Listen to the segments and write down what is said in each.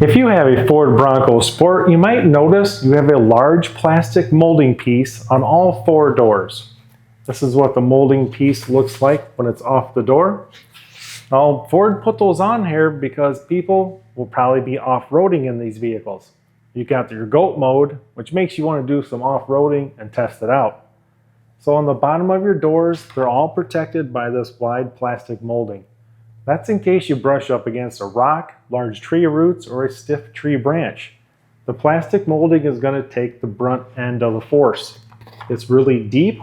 If you have a Ford Bronco Sport, you might notice you have a large plastic molding piece on all 4 doors. This is what the molding piece looks like when it's off the door. Now, Ford put those on here because people will probably be off-roading in these vehicles. You got your GOAT mode, which makes you want to do some off-roading and test it out. So on the bottom of your doors, they're all protected by this wide plastic molding. That's in case you brush up against a rock, large tree roots, or a stiff tree branch. The plastic molding is going to take the brunt end of the force. It's really deep,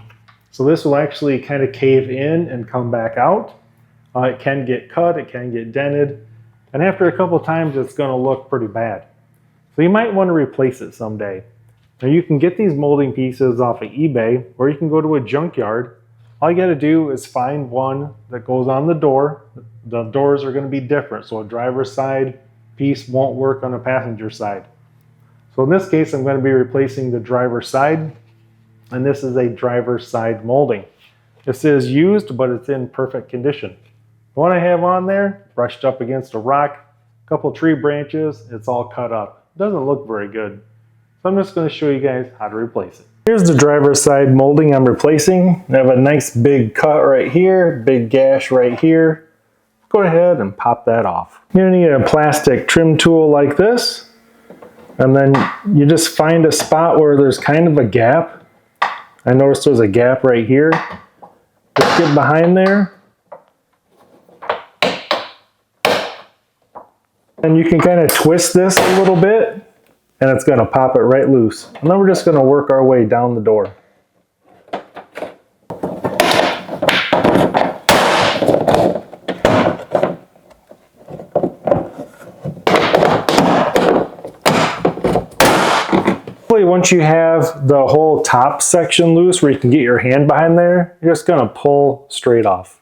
so this will actually kind of cave in and come back out. It can get cut, it can get dented, and after a couple times it's going to look pretty bad. So you might want to replace it someday. Now you can get these molding pieces off of eBay, or you can go to a junkyard. All you got to do is find one that goes on the door. The doors are going to be different, so a driver's side piece won't work on a passenger side. So in this case, I'm going to be replacing the driver's side, and this is a driver's side molding. This is used, but it's in perfect condition. The one I have on there, brushed up against a rock, a couple tree branches, it's all cut up. It doesn't look very good. So I'm just going to show you guys how to replace it. Here's the driver's side molding I'm replacing. I have a nice big cut right here, big gash right here. Go ahead and pop that off. You're going to need a plastic trim tool like this, and then you just find a spot where there's kind of a gap. I noticed there's a gap right here. Just get behind there. And you can kind of twist this a little bit, and it's going to pop it right loose. And then we're just going to work our way down the door. Once you have the whole top section loose where you can get your hand behind there, you're just going to pull straight off.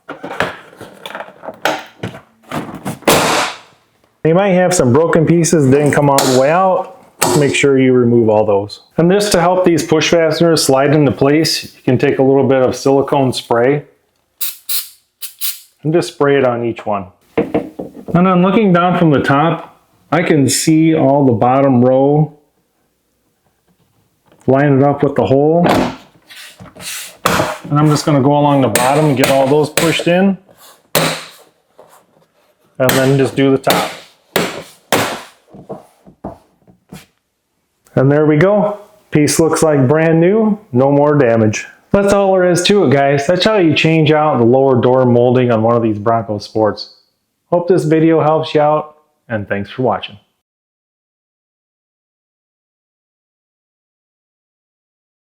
You might have some broken pieces that didn't come all the way out. Make sure you remove all those. And just to help these push fasteners slide into place, you can take a little bit of silicone spray and just spray it on each one. And then looking down from the top, I can see all the bottom row. Line it up with the hole. And I'm just going to go along the bottom and get all those pushed in. And then just do the top. And there we go. Piece looks like brand new, no more damage. That's all there is to it, guys. That's how you change out the lower door molding on one of these Bronco Sports. Hope this video helps you out, and thanks for watching.